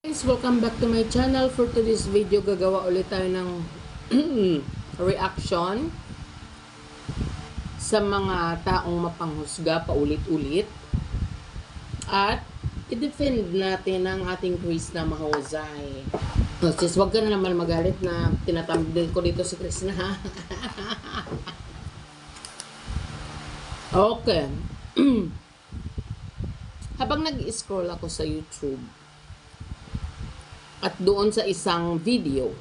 Guys, welcome back to my channel. For today's video, gagawa ulit tayo ng reaction sa mga taong mapanghusga paulit-ulit at i-defend natin ang ating Chris na mahusay. Sis, wag ka na naman magalit na tinatambdil ko dito si Chris na ha. Okay. Habang nag-scroll ako sa YouTube at doon sa isang video,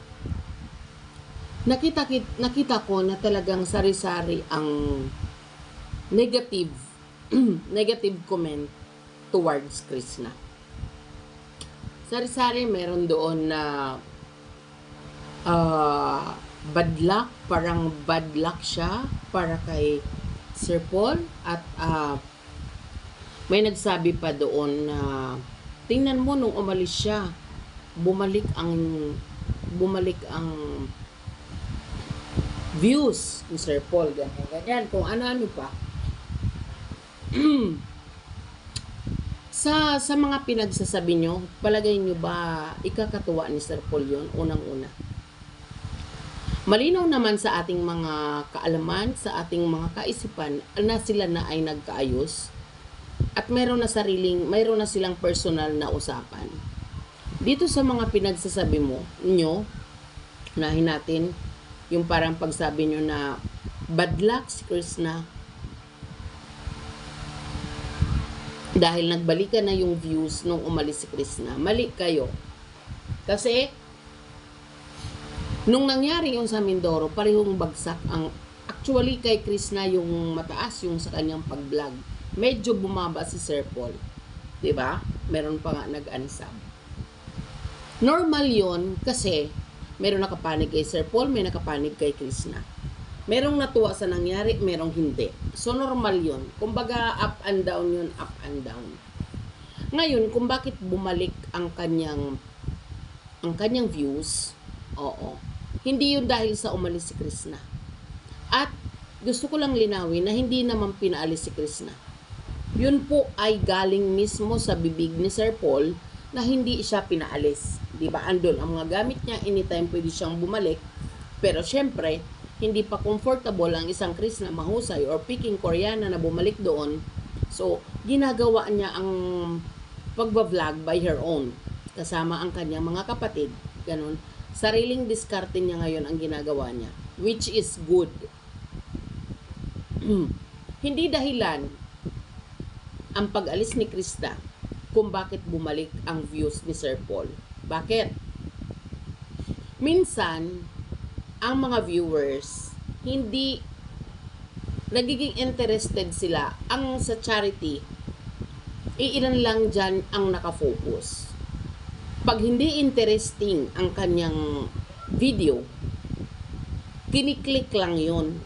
nakita ko na talagang sari-sari ang negative negative comment towards Krishna. Sari-sari, meron doon na bad luck, parang bad luck siya para kay Sir Paul, at may nagsabi pa doon na tingnan mo nung umalis siya, bumalik ang views ni Sir Paul, ganyan, kung ano-ano pa. sa mga pinagsasabi nyo, palagay nyo ba ikakatuwa ni Sir Paul yun? Unang-una, malinaw naman sa ating mga kaalaman, sa ating mga kaisipan na sila na ay nagkaayos at mayroon na silang personal na usapan. Dito sa mga pinagsasabi nyo, unahin natin yung parang pagsabi nyo na bad luck si Krishna dahil nagbalikan na yung views nung umalis si Krishna. Mali kayo. Kasi nung nangyari yung sa Mindoro, parehong bagsak ang, actually kay Krishna yung mataas yung sa kanyang pag-vlog. Medyo bumaba si Sir Paul. 'Di ba? Meron pa nga nag-unsub. Normal 'yon kasi meron nakapanig kay Sir Paul, may nakapanig kay Krishna. Merong natuwa sa nangyari, merong hindi. So normal 'yon. Kumbaga up and down 'yon, up and down. Ngayon, kung bakit bumalik ang kanyang views, oo. Hindi 'yun dahil sa umalis si Krishna. At gusto ko lang linawin na hindi naman pinaalis si Krishna. Yun po ay galing mismo sa bibig ni Sir Paul na hindi siya pinaalis. Diba? Andun ang mga gamit niya, anytime pwede siyang bumalik. Pero syempre, hindi pa comfortable ang isang Chris na mahusay or peking Koreana na bumalik doon. So, ginagawa niya ang pagbablog by her own. Kasama ang kanyang mga kapatid. Ganun. Sariling diskarte niya ngayon ang ginagawa niya. Which is good. Hindi dahilan ang pag-alis ni Krista kung bakit bumalik ang views ni Sir Paul. Bakit? Minsan, ang mga viewers, hindi nagiging interested sila. Ang sa charity, iilan lang dyan ang nakafocus. Pag hindi interesting ang kanyang video, kiniklik lang yun.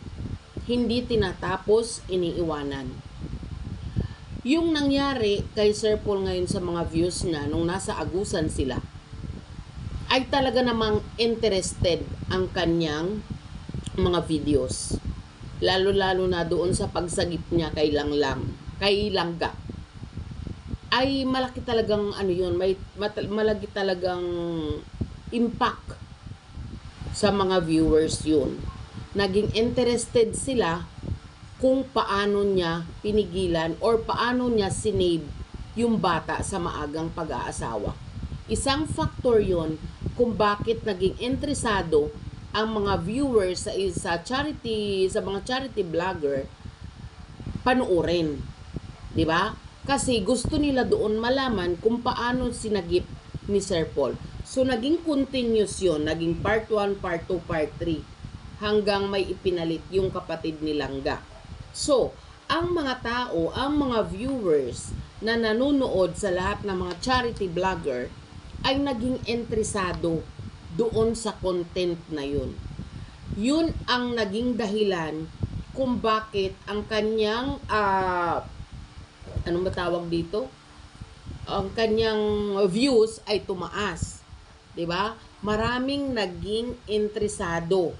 Hindi tinatapos, iniiwanan. Yung nangyari kay Sir Paul ngayon sa mga views na nung nasa agusan sila, ay talaga namang interested ang kanyang mga videos. Lalo-lalo na doon sa pagsagip niya kay Langga. Ay malaki talagang malaki talagang impact sa mga viewers yun. Naging interested sila kung paano niya pinigilan or paano niya sinave yung bata sa maagang pag-aasawa. Isang factor yon kung bakit naging interesado ang mga viewers sa mga charity vlogger panuorin. 'Di ba? Kasi gusto nila doon malaman kung paano sinagip ni Sir Paul. So naging continuous yon, naging part 1, part 2, part 3 hanggang may ipinalit yung kapatid ni Langga. So, ang mga tao, ang mga viewers na nanonood sa lahat ng mga charity vlogger ay naging interesado doon sa content na yun. Yun ang naging dahilan kung bakit ang kanyang anong matawag dito? Ang kanyang views ay tumaas. 'Di ba? Maraming naging interesado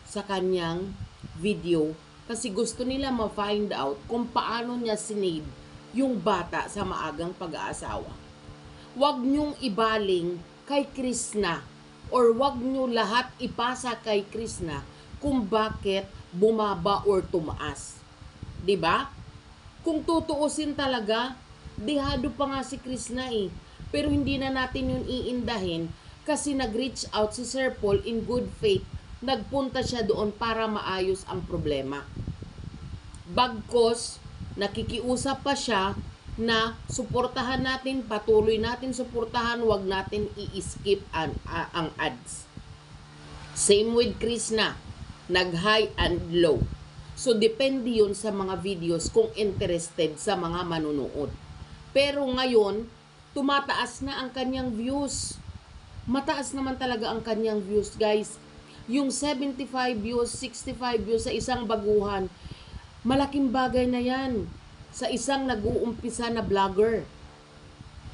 sa kanyang video kasi gusto nila ma-find out kung paano niya sinave yung bata sa maagang pag-aasawa. wag nyong ibaling kay Krishna or wag nyo lahat ipasa kay Krishna kung bakit bumaba or tumaas. 'Di ba? Kung tutuusin talaga, dehado pa nga si Krishna eh. Pero hindi na natin yun iindahin kasi nag-reach out si Sir Paul in good faith. Nagpunta siya doon para maayos ang problema. Bagkos, nakikiusap pa siya na suportahan natin, patuloy natin suportahan, wag natin i-skip ang ads. Same with Krishna, nag-high and low. So, depende yun sa mga videos kung interested sa mga manunood. Pero ngayon, tumataas na ang kanyang views. Mataas naman talaga ang kanyang views, guys. Yung 75 views, 65 views sa isang baguhan, malaking bagay na yan sa isang nag-uumpisa na vlogger.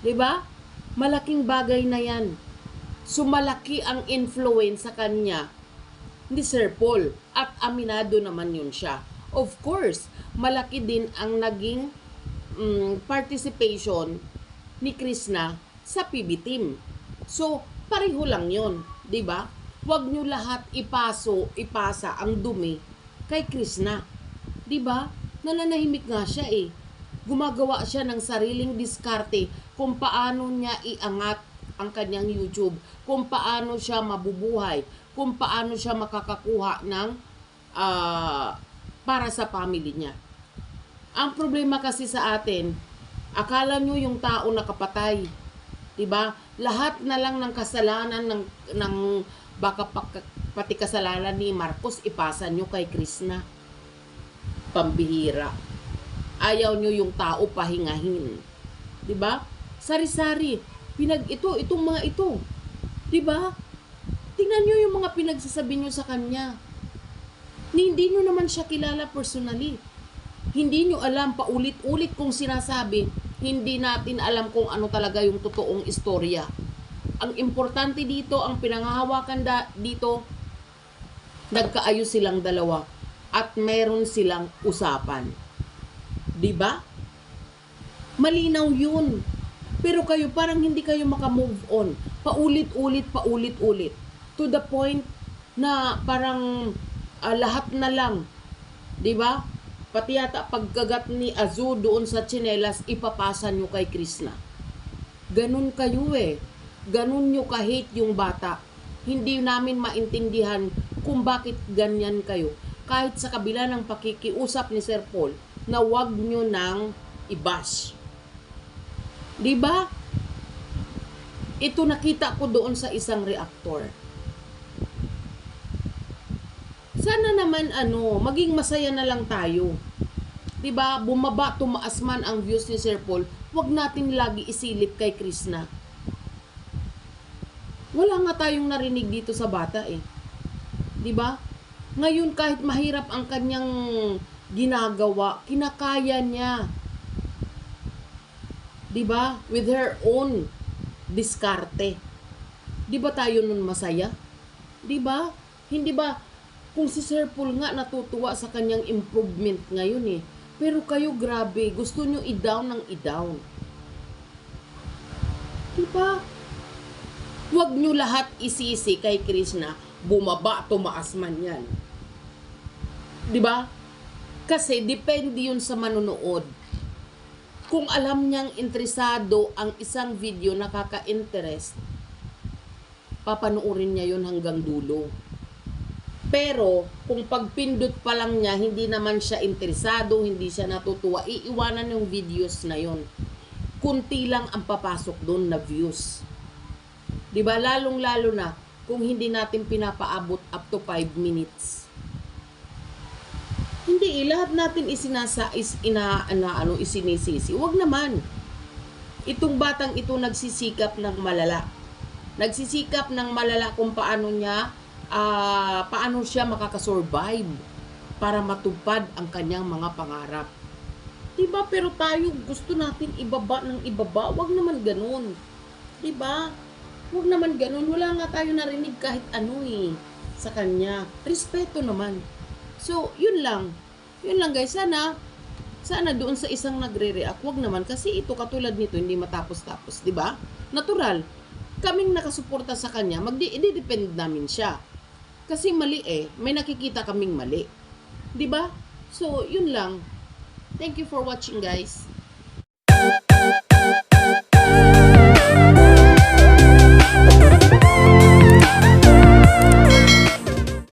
'Di ba? Malaking bagay na yan. So, malaki ang influence sa kanya ni Sir Paul. At aminado naman yun siya. Of course, malaki din ang naging participation ni Krishna sa PB team. So, pareho lang yun. 'Di ba? Huwag nyo lahat ipasa ang dumi kay Krishna. 'Di ba? Nananahimik nga siya eh. Gumagawa siya ng sariling diskarte kung paano niya iangat ang kanyang YouTube, kung paano siya mabubuhay, kung paano siya makakakuha ng para sa family niya. Ang problema kasi sa atin, akala nyo yung tao nakapatay. 'Di ba? Lahat na lang ng kasalanan ng baka pati kasalanan ni Marcos ipasa nyo kay Krishna. Pambihira. Ayaw nyo yung tao pahingahin. 'Di ba? Sari-sari. Itong mga ito. 'Di ba? Tingnan nyo yung mga pinagsasabi nyo sa kanya. Hindi nyo naman siya kilala personally. Hindi nyo alam, paulit-ulit kong sinasabi, hindi natin alam kung ano talaga yung totoong istorya. Ang importante dito, ang pinanghahawakan dito, nagkaayos silang dalawa at meron silang usapan. 'Di ba? Malinaw yun. Pero kayo parang hindi kayo makamove on. Paulit-ulit. To the point na parang lahat na lang. 'Di ba? Pati yata pagkagat ni Azu doon sa tsinelas, ipapasa nyo kay Krishna. Ganun kayo eh. Ganun nyo kahit yung bata. Hindi namin maintindihan kung bakit ganyan kayo. Kahit sa kabila ng pakikiusap ni Sir Paul, na wag nyo nang i-bash. Diba? Ito nakita ko doon sa isang reactor. Sana naman maging masaya na lang tayo. 'Di ba? Bumaba, tumaas man ang views ni Sir Paul, wag natin lagi isilip kay Krishna. Wala nga tayong narinig dito sa bata eh. 'Di ba? Ngayon kahit mahirap ang kanyang ginagawa, kinakaya niya. 'Di ba? With her own diskarte. 'Di ba tayo nun masaya? 'Di ba? Hindi ba kung si Sir Paul nga natutuwa sa kanyang improvement ngayon eh. Pero kayo grabe, gusto nyo i-down ng i-down. Diba? Huwag nyo lahat isisi kay Krishna, bumaba, tumaas man yan. Diba? Kasi depende yun sa manunood. Kung alam niyang interesado ang isang video na kaka-interest, papanoorin niya yun hanggang dulo. Pero, kung pagpindot pa lang niya, hindi naman siya interesado, hindi siya natutuwa, iiwanan yung videos na yun. Kunti lang ang papasok doon na views. Diba? Lalong-lalo na kung hindi natin pinapaabot up to 5 minutes. Hindi, lahat natin isinisisi. Huwag naman. Itong batang ito nagsisikap ng malala. Nagsisikap ng malala kung paano siya makakasurvive para matupad ang kanyang mga pangarap. Diba? Pero tayo gusto natin ibaba ng ibaba. Huwag naman ganun. Diba? Huwag naman ganun. Wala nga tayo narinig kahit sa kanya. Respeto naman. So, yun lang. Yun lang guys. Sana Sana doon sa isang nagre-react, wag naman kasi ito katulad nito hindi matapos-tapos, 'di ba? Natural. Kaming nakasuporta sa kanya, i-depend namin siya. Kasi mali may nakikita kaming mali. 'Di ba? So, yun lang. Thank you for watching, guys.